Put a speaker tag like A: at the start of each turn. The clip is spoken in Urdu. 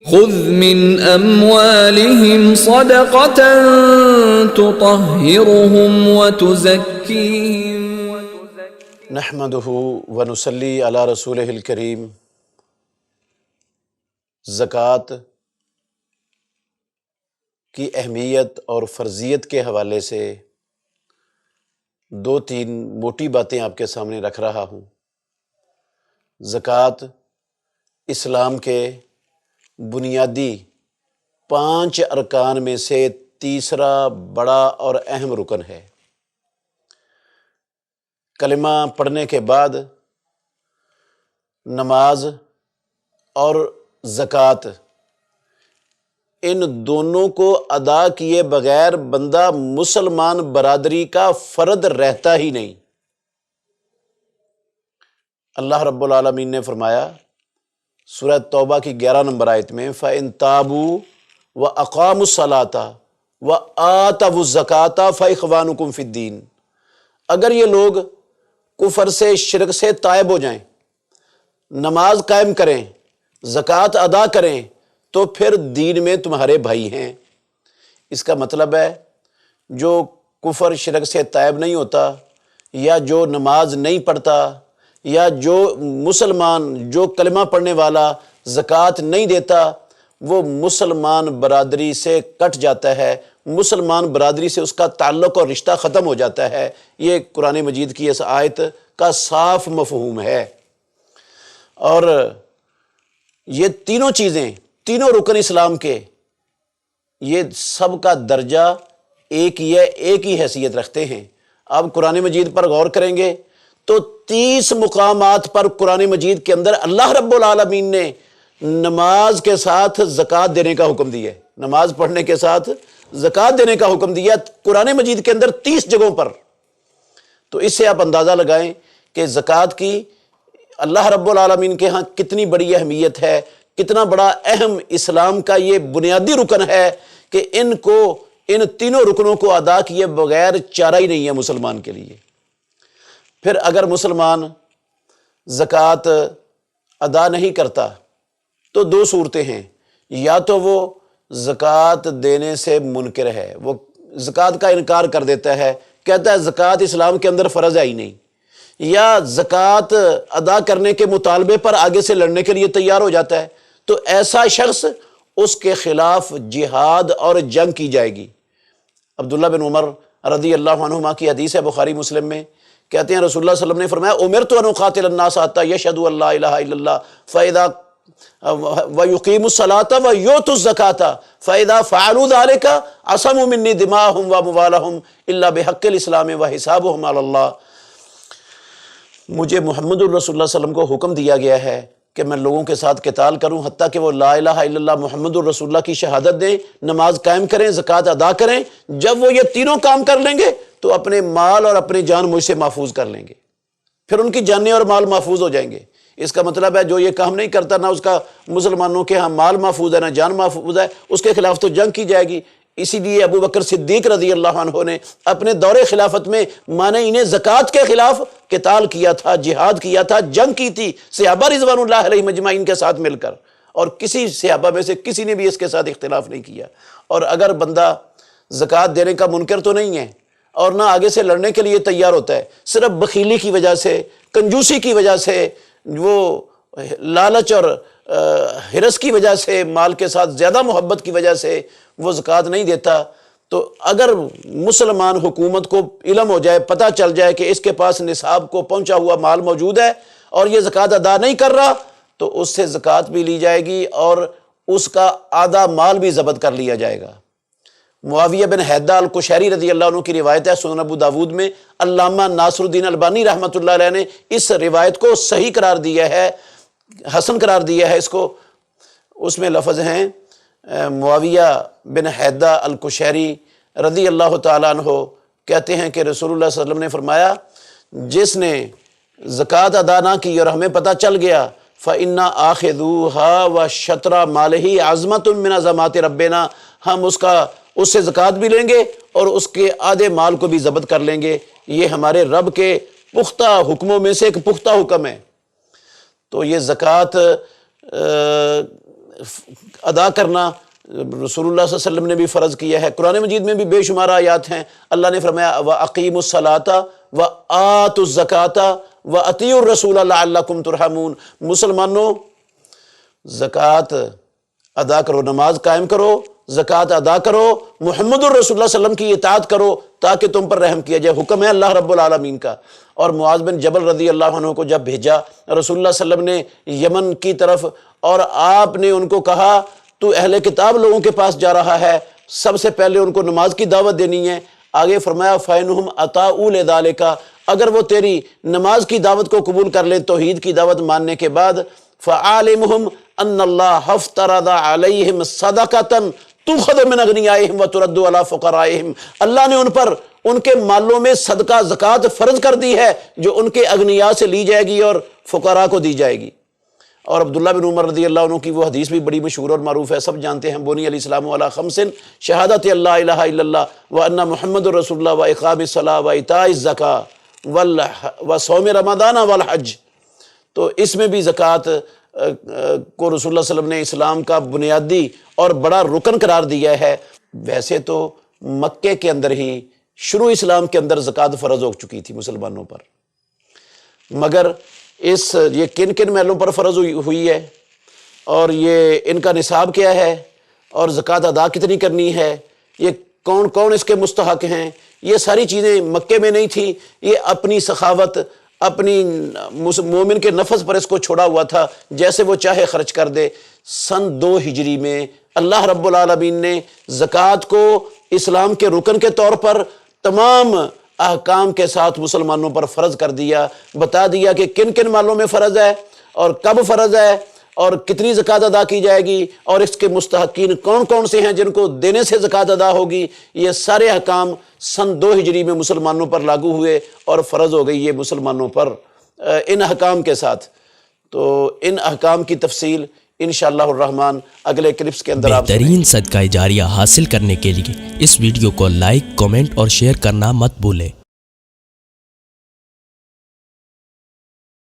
A: خذ من أموالهم صدقة تطهرهم وتزكيهم
B: نحمده ونصلی علی رسولہ الکریم۔ زکوٰۃ کی اہمیت اور فرضیت کے حوالے سے دو تین موٹی باتیں آپ کے سامنے رکھ رہا ہوں۔ زکوٰۃ اسلام کے بنیادی 5 ارکان میں سے تیسرا بڑا اور اہم رکن ہے۔ کلمہ پڑھنے کے بعد نماز اور زکوٰۃ ان دونوں کو ادا کیے بغیر بندہ مسلمان برادری کا فرد رہتا ہی نہیں۔ اللہ رب العالمین نے فرمایا سورہ توبہ کی 11 نمبر آیت میں فَإِن تَابُوا وَأَقَامُوا الصَّلَاةَ وَآتَوُا الزَّكَاةَ فَإِخْوَانُكُمْ فِي الدِّينِ، اگر یہ لوگ کفر سے شرک سے تائب ہو جائیں، نماز قائم کریں، زکوٰۃ ادا کریں، تو پھر دین میں تمہارے بھائی ہیں۔ اس کا مطلب ہے جو کفر شرک سے تائب نہیں ہوتا، یا جو نماز نہیں پڑھتا، یا جو مسلمان جو کلمہ پڑھنے والا زکوٰۃ نہیں دیتا، وہ مسلمان برادری سے کٹ جاتا ہے، مسلمان برادری سے اس کا تعلق اور رشتہ ختم ہو جاتا ہے۔ یہ قرآن مجید کی اس آیت کا صاف مفہوم ہے۔ اور یہ تینوں چیزیں، تینوں رکن اسلام کے، یہ سب کا درجہ ایک ہی ہے، ایک ہی حیثیت رکھتے ہیں۔ آپ قرآن مجید پر غور کریں گے تو 30 مقامات پر قرآن مجید کے اندر اللہ رب العالمین نے نماز کے ساتھ زکوٰۃ دینے کا حکم دیا ہے، نماز پڑھنے کے ساتھ زکوٰۃ دینے کا حکم دیا قرآن مجید کے اندر 30 جگہوں پر۔ تو اس سے آپ اندازہ لگائیں کہ زکوٰۃ کی اللہ رب العالمین کے ہاں کتنی بڑی اہمیت ہے، کتنا بڑا اہم اسلام کا یہ بنیادی رکن ہے کہ ان تینوں رکنوں کو ادا کیے بغیر چارہ ہی نہیں ہے مسلمان کے لیے۔ پھر اگر مسلمان زکوٰۃ ادا نہیں کرتا تو 2 صورتیں ہیں، یا تو وہ زکوٰۃ دینے سے منکر ہے، وہ زکوٰۃ کا انکار کر دیتا ہے، کہتا ہے زکوٰۃ اسلام کے اندر فرض ہے ہی نہیں، یا زکوٰۃ ادا کرنے کے مطالبے پر آگے سے لڑنے کے لیے تیار ہو جاتا ہے، تو ایسا شخص اس کے خلاف جہاد اور جنگ کی جائے گی۔ عبداللہ بن عمر رضی اللہ عنہما کی حدیث ہے بخاری مسلم میں، کہتے ہیں رسول اللہ صلی اللہ علیہ وسلم نے فرمایا امرت ان اقاتل الناس حتی یشہدوا ان لا الہ الا اللہ فاذا ویقیموا الصلاۃ ویؤتوا الزکاۃ فاذا فعلوا ذلک عصموا منی دماءہم واموالہم الا بحق الاسلام وحسابہم علی اللہ۔ مجھے محمد الرسول اللہ صلی اللہ علیہ وسلم کو حکم دیا گیا ہے کہ میں لوگوں کے ساتھ قتال کروں حتیٰ کہ وہ لا الہ الا اللہ محمد الرسول اللہ کی شہادت دیں، نماز قائم کریں، زکوٰۃ ادا کریں۔ جب وہ یہ تینوں کام کر لیں گے تو اپنے مال اور اپنی جان مجھ سے محفوظ کر لیں گے، پھر ان کی جانیں اور مال محفوظ ہو جائیں گے۔ اس کا مطلب ہے جو یہ کام نہیں کرتا، نہ اس کا مسلمانوں کے ہاں مال محفوظ ہے، نہ جان محفوظ ہے، اس کے خلاف تو جنگ کی جائے گی۔ اسی لیے ابو بکر صدیق رضی اللہ عنہ نے اپنے دور خلافت میں مانعین زکوٰۃ کے خلاف قتال کیا تھا، جہاد کیا تھا، جنگ کی تھی صحابہ رضوان اللہ علیہم اجمعین کے ساتھ مل کر، اور کسی صحابہ میں سے کسی نے بھی اس کے ساتھ اختلاف نہیں کیا۔ اور اگر بندہ زکوٰۃ دینے کا منکر تو نہیں ہے اور نہ آگے سے لڑنے کے لیے تیار ہوتا ہے، صرف بخیلی کی وجہ سے، کنجوسی کی وجہ سے، وہ لالچ اور ہرس کی وجہ سے، مال کے ساتھ زیادہ محبت کی وجہ سے وہ زکوٰۃ نہیں دیتا، تو اگر مسلمان حکومت کو علم ہو جائے، پتہ چل جائے کہ اس کے پاس نصاب کو پہنچا ہوا مال موجود ہے اور یہ زکوٰۃ ادا نہیں کر رہا، تو اس سے زکوٰۃ بھی لی جائے گی اور اس کا آدھا مال بھی ضبط کر لیا جائے گا۔ معاویہ بن حیدہ القشیری رضی اللہ عنہ کی روایت ہے سنن ابو داود میں، علامہ ناصر الدین البانی رحمۃ اللہ علیہ نے اس روایت کو صحیح قرار دیا ہے، حسن قرار دیا ہے اس کو۔ اس میں لفظ ہیں معاویہ بن حیدہ القشیری رضی اللہ تعالیٰ عنہ کہتے ہیں کہ رسول اللہ صلی اللہ علیہ وسلم نے فرمایا جس نے زکوٰۃ ادا نہ کی اور ہمیں پتہ چل گیا فَإِنَّا آخِذُوهَا وَشَطْرَ مَالِهِ عَظْمَةٌ مِّنْ عَظَمَاتِ رَبِّنَا، ہم اس سے زکوٰۃ بھی لیں گے اور اس کے آدھے مال کو بھی ضبط کر لیں گے۔ یہ ہمارے رب کے پختہ حکموں میں سے ایک پختہ حکم ہے۔ تو یہ زکوٰۃ ادا کرنا رسول اللہ صلی اللہ علیہ وسلم نے بھی فرض کیا ہے. قرآن مجید میں بھی بے شمار آیات ہیں. اللہ نے فرمایا وَأَقِيمُوا الصَّلَاةَ وَآتُوا الزَّكَاةَ وَأَطِيعُوا الرَّسُولَ لَعَلَّكُمْ تُرْحَمُونَ. مسلمانوں زکوٰۃ ادا کرو، نماز قائم کرو، زکوٰۃ ادا کرو، محمد الرسول اللہ صلی اللہ علیہ وسلم کی اطاعت کرو تاکہ تم پر رحم کیا جائے. حکم ہے اللہ رب العالمین کا. اور معاذ بن جبل رضی اللہ عنہ کو جب بھیجا رسول اللہ صلی اللہ علیہ وسلم نے یمن کی طرف، اور آپ نے ان کو کہا تو اہل کتاب لوگوں کے پاس جا رہا ہے، سب سے پہلے ان کو نماز کی دعوت دینی ہے. آگے فرمایا فَإِنْهُمْ أَطَاعُوا لِذَلِكَ، اگر وہ تیری نماز کی دعوت کو قبول کر لیں، توحید کی دعوت ماننے کے بعد، فَعَالِمْهُمْ أَنَّ اللَّهَ افْتَرَضَ عَلَيْهِمْ صَدَقَةً تُؤْخَذُ مِنْ أَغْنِيَائِهِمْ وَتُرَدُّ عَلَىٰ فُقَرَائِهِمْ. اللہ نے ان پر ان کے مالوں میں صدقہ زکوٰۃ فرض کر دی ہے جو ان کے اغنیاء سے لی جائے گی اور فقراء کو دی جائے گی. اور عبداللہ بن عمر رضی اللہ عنہ کی وہ حدیث بھی بڑی مشہور اور معروف ہے، سب جانتے ہیں. بنی الاسلام علی خمس شہادت اللہ الہ الا اللہ وان محمد رسول اللہ واقام الصلاۃ وایتاء الزکاۃ وصوم رمضان والحج. تو اس میں بھی زکوٰۃ کو رسول اللہ صلی اللہ علیہ وسلم نے اسلام کا بنیادی اور بڑا رکن قرار دیا ہے. ویسے تو مکے کے اندر ہی شروع اسلام کے اندر زکوٰۃ فرض ہو چکی تھی مسلمانوں پر، مگر یہ کن کن محلوں پر فرض ہوئی ہے، اور یہ ان کا نصاب کیا ہے، اور زکوٰۃ ادا کتنی کرنی ہے، یہ کون کون اس کے مستحق ہیں، یہ ساری چیزیں مکے میں نہیں تھی. یہ اپنی سخاوت، اپنی مومن کے نفس پر اس کو چھوڑا ہوا تھا، جیسے وہ چاہے خرچ کر دے. سن 2 ہجری میں اللہ رب العالمین نے زکوٰۃ کو اسلام کے رکن کے طور پر تمام احکام کے ساتھ مسلمانوں پر فرض کر دیا. بتا دیا کہ کن کن مالوں میں فرض ہے اور کب فرض ہے اور کتنی زکوٰۃ ادا کی جائے گی، اور اس کے مستحقین کون کون سے ہیں جن کو دینے سے زکوٰۃ ادا ہوگی. یہ سارے احکام سن 2 ہجری میں مسلمانوں پر لاگو ہوئے اور فرض ہو گئی یہ مسلمانوں پر ان احکام کے ساتھ. تو ان احکام کی تفصیل انشاءاللہ الرحمن اگلے کلپس کے اندر آپ
C: بہترین صدقہ جاریہ حاصل کرنے کے لیے اس ویڈیو کو لائک، کمنٹ اور شیئر کرنا مت بھولیں.